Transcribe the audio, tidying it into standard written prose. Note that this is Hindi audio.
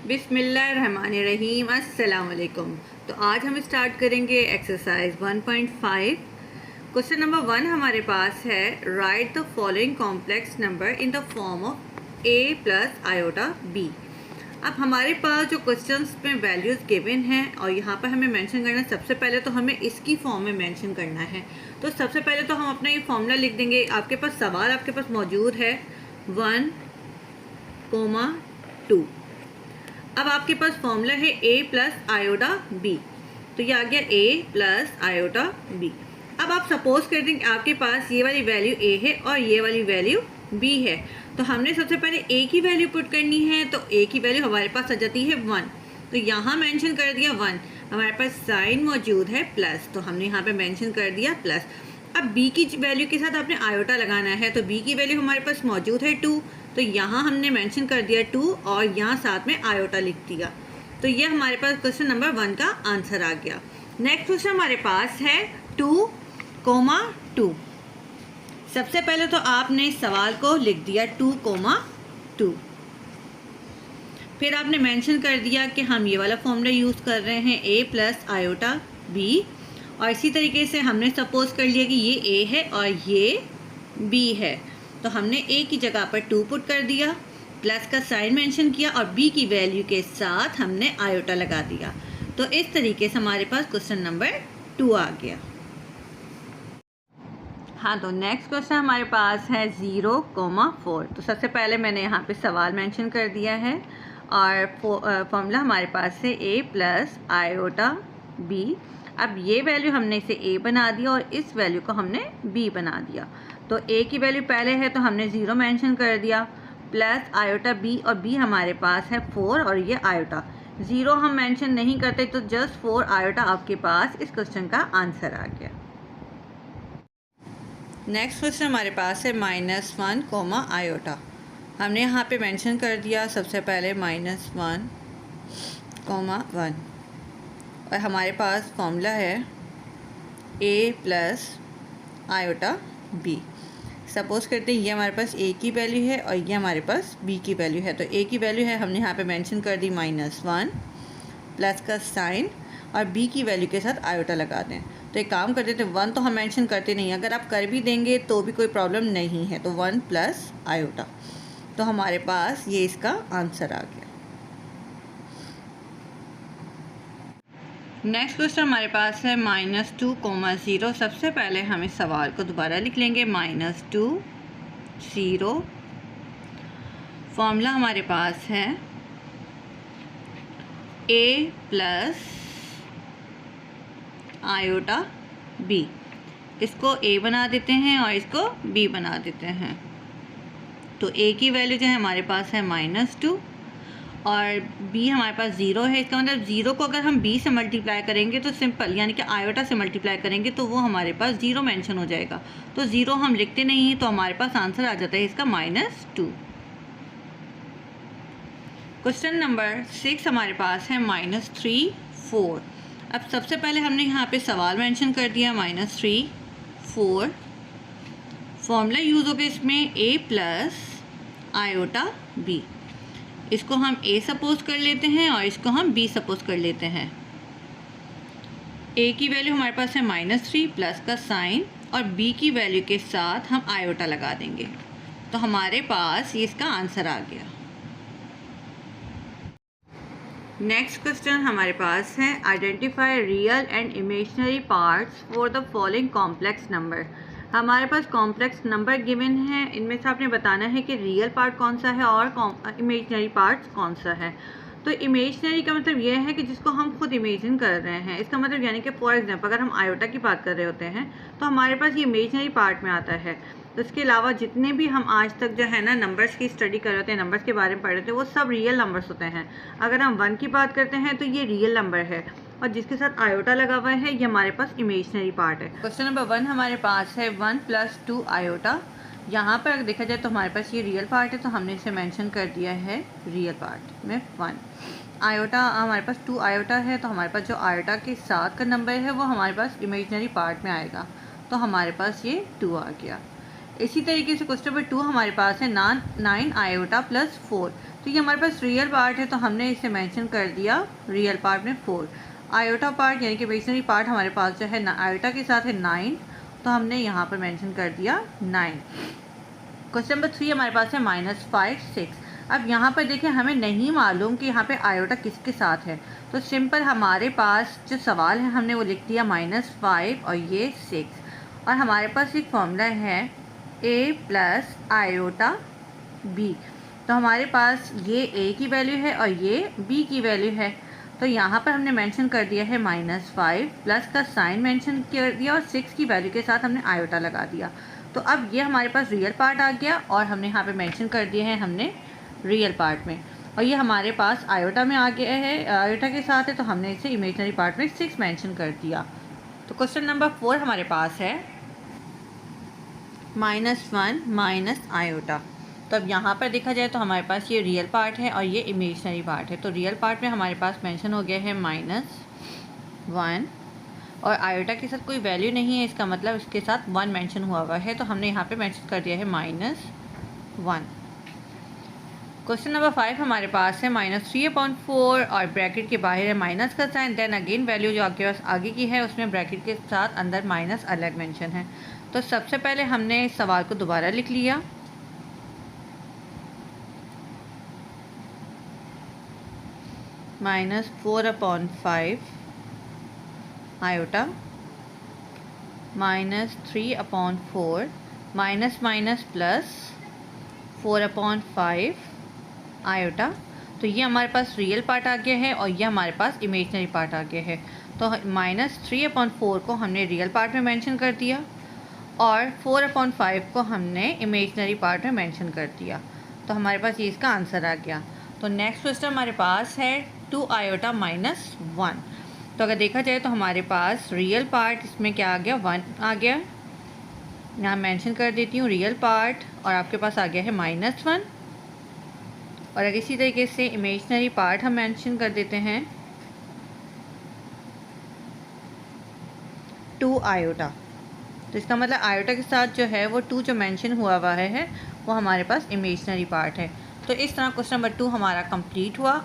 बिस्मिल्लाहिर्रहमानिर्रहीम, अस्सलाम वालेकुम। तो आज हम स्टार्ट करेंगे एक्सरसाइज 1.5। क्वेश्चन नंबर 1 हमारे पास है, right the following complex number in the form of a plus iota b। अब हमारे पास जो क्वेश्चंस में वैल्यूज़ गिवन हैं और यहाँ पर हमें मेंशन करना है, सबसे पहले तो हमें इसकी फॉर्म में मेंशन करना है। तो सबसे पहले तो हम अपना ये फॉर्मूला लिख देंगे। आपके पास सवाल आपके पास मौजूद है 1,2। अब आपके पास फॉर्मूला है a प्लस आयोटा b, तो ये आ गया a प्लस आयोटा b। अब आप सपोज कर दें कि आपके पास ये वाली वैल्यू a है और ये वाली वैल्यू b है, तो हमने सबसे पहले a की वैल्यू पुट करनी है। तो a की वैल्यू हमारे पास आ जाती है 1, तो यहाँ मेंशन कर दिया 1। हमारे पास साइन मौजूद है प्लस, तो हमने यहाँ पे मेंशन कर दिया प्लस। अब b की वैल्यू के साथ आपने आयोटा लगाना है, तो b की वैल्यू हमारे पास मौजूद है 2, तो यहाँ हमने मेंशन कर दिया 2 और यहाँ साथ में आयोटा लिख दिया। तो ये हमारे पास क्वेश्चन नंबर 1 का आंसर आ गया। नेक्स्ट क्वेश्चन हमारे पास है 2,2। सबसे पहले तो आपने सवाल को लिख दिया 2,2, फिर आपने मेंशन कर दिया कि हम ये वाला फॉर्मूला यूज़ कर रहे हैं a प्लस आयोटा b, और इसी तरीके से हमने सपोज कर लिया कि ये a है और ये b है, तो हमने a की जगह पर 2 पुट कर दिया, प्लस का साइन मेंशन किया और b की वैल्यू के साथ हमने आयोटा लगा दिया। तो इस तरीके से हमारे पास क्वेश्चन नंबर 2 आ गया। हाँ, तो नेक्स्ट क्वेश्चन हमारे पास है 0,4। तो सबसे पहले मैंने यहाँ पे सवाल मेंशन कर दिया है और फॉर्मूला हमारे पास है a प्लस आयोटा b। अब ये वैल्यू हमने इसे a बना दिया और इस वैल्यू को हमने b बना दिया। तो a की वैल्यू पहले है तो हमने 0 मेंशन कर दिया, प्लस आयोटा b, और b हमारे पास है 4 और ये आयोटा। 0 हम मेंशन नहीं करते, तो जस्ट 4 आयोटा आपके पास इस क्वेश्चन का आंसर आ गया। नेक्स्ट क्वेश्चन हमारे पास है -1, आयोटा। हमने यहाँ पे मेंशन कर दिया सबसे पहले -1, 1, और हमारे पास फॉर्मूला है a plus iota b। Suppose करते हैं ये हमारे पास a की वैल्यू है और ये हमारे पास b की वैल्यू है। तो a की वैल्यू है हमने यहाँ पे मेंशन कर दी -1, प्लस का साइन और b की वैल्यू के साथ आयोटा लगा दें। तो एक काम करते थे, 1 तो हम मेंशन करते नहीं, अगर आप कर भी देंगे तो भी कोई प्रॉब्लम नहीं है, तो 1 प्लस आयोटा। तो हमारे पास ये इसका आंसर आ गया। नेक्स्ट क्वेश्चन हमारे पास है -2,0। सबसे पहले हम इस सवाल को दोबारा लिख लेंगे -2, 0। फॉर्मूला हमारे पास है a प्लस आयोटा b। इसको a बना देते हैं और इसको b बना देते हैं। तो a की वैल्यू जो है हमारे पास है -2 और b हमारे पास 0 है। इसका मतलब 0 को अगर हम b से मल्टीप्लाई करेंगे तो सिंपल, यानी कि आयोटा से मल्टीप्लाई करेंगे तो वो हमारे पास 0 मेंशन हो जाएगा। तो 0 हम लिखते नहीं हैं, तो हमारे पास आंसर आ जाता है इसका -2। क्वेश्चन नंबर 6 हमारे पास है -3, 4। अब सबसे पहले हमने यहाँ पे सवाल मेंशन कर दिया -3, 4। फॉर्मूला यूज़ होगा इसमें a प्लस आयोटा b। इसको हम a सपोज कर लेते हैं और इसको हम b सपोज कर लेते हैं। a की वैल्यू हमारे पास है -3, प्लस का साइन और b की वैल्यू के साथ हम आयोटा लगा देंगे। तो हमारे पास ये इसका आंसर आ गया। नेक्स्ट क्वेश्चन हमारे पास है, identify real and imaginary parts for the following complex number. हमारे पास कॉम्प्लेक्स नंबर गिवन है, इनमें से आपने बताना है कि रियल पार्ट कौन सा है और इमेजिनरी पार्ट कौन सा है। तो इमेजिनरी का मतलब यह है कि जिसको हम खुद इमेजिन कर रहे हैं। इसका मतलब यानी कि फॉर एग्जांपल अगर हम आयोटा की बात कर रहे होते हैं तो हमारे पास ये इमेजिनरी पार्ट में आता है। तो इसके अलावा जितने भी हम आज तक जो है ना नंबर्स की स्टडी कर रहे होते हैं, नंबर्स के बारे में पढ़ रहे होते हैं, वो सब रियल नंबर्स होते हैं। अगर हम 1 की बात करते हैं तो ये रियल नंबर है और जिसके साथ आयोटा लगा हुआ है ये हमारे पास इमेजिनरी पार्ट है। क्वेश्चन नंबर 1 हमारे पास है 1 + 2 आयोटा। यहाँ पर अगर देखा जाए तो हमारे पास ये रियल पार्ट है, तो हमने इसे मेंशन कर दिया है रियल पार्ट में 1। आयोटा हमारे पास 2 आयोटा है, तो हमारे पास जो आयोटा के साथ का नंबर है वो हमारे पास इमेजिनरी पार्ट में आएगा, तो हमारे पास ये 2 आ गया। इसी तरीके से क्वेश्चन नंबर 2 हमारे पास है 9 आयोटा प्लस 4। तो ये हमारे पास रियल पार्ट है तो हमने इसे मेंशन कर दिया रियल पार्ट में 4। आयोटा पार्ट यानी कि इमेजिनरी पार्ट हमारे पास जो है आयोटा के साथ है 9, तो हमने यहाँ पर मेंशन कर दिया 9। क्वेश्चन नंबर 3 हमारे पास है -5 6। अब यहाँ पर देखिए हमें नहीं मालूम कि यहाँ पे आयोटा किसके साथ है, तो सिंपल हमारे पास जो सवाल है हमने वो लिख दिया -5 और ये 6, और हमारे पास एक फॉर्मूला है a प्लस आयोटा b। तो हमारे पास ये a की वैल्यू है और ये b की वैल्यू है, तो यहाँ पर हमने मेंशन कर दिया है -5 प्लस का साइन मेंशन कर दिया और 6 की वैल्यू के साथ हमने आयोटा लगा दिया। तो अब ये हमारे पास रियल पार्ट आ गया और हमने यहाँ पे मेंशन कर दिए हैं हमने रियल पार्ट में, और ये हमारे पास आयोटा में आ गया है, आयोटा के साथ है, तो हमने इसे इमेजिनरी पार्ट में 6 मेंशन कर दिया। तो क्वेश्चन नंबर 4 हमारे पास है -1 माइनस आयोटा। तो अब यहाँ पर देखा जाए तो हमारे पास ये रियल पार्ट है और ये इमेजिनरी पार्ट है। तो रियल पार्ट में हमारे पास मेंशन हो गया है -1 और आयोटा के साथ कोई वैल्यू नहीं है, इसका मतलब इसके साथ 1 मेंशन हुआ है, तो हमने यहाँ पे मेंशन कर दिया है -1। क्वेश्चन नंबर 5 हमारे पास है -3/4 और ब्रैकेट के बाहर है माइनस का साइन, देन अगेन वैल्यू जो आपके पास आगे की है उसमें ब्रैकेट के साथ अंदर माइनस अलग मेंशन है। तो सबसे पहले हमने इस सवाल को दोबारा लिख लिया, -4/5 iota -3/4 minus minus plus 4/5 iota. तो ये हमारे पास रियल पार्ट आ गया है और ये हमारे पास इमेजिनरी पार्ट आ गया है। तो -3/4 को हमने रियल पार्ट में मेंशन कर दिया और 4/5 को हमने इमेजिनरी पार्ट में मेंशन कर दिया। तो हमारे पास ये इसका आंसर आ गया। तो नेक्स्ट क्वेश्चन हमारे पास है 2 आयोटा -1। तो अगर देखा जाए तो हमारे पास रियल पार्ट इसमें क्या आ गया, 1 आ गया। यहाँ मेंशन कर देती हूँ रियल पार्ट, और आपके पास आ गया है -1। और अगर इसी तरीके से इमेजिनरी पार्ट हम मेंशन कर देते हैं 2 आयोटा। तो इसका मतलब आयोटा के साथ जो है वो 2 जो मेंशन हुआ है वो हमारे पास इमेजिनरी पार्ट है। तो इस तरह क्वेश्चन नंबर 2 हमारा कंप्लीट हुआ।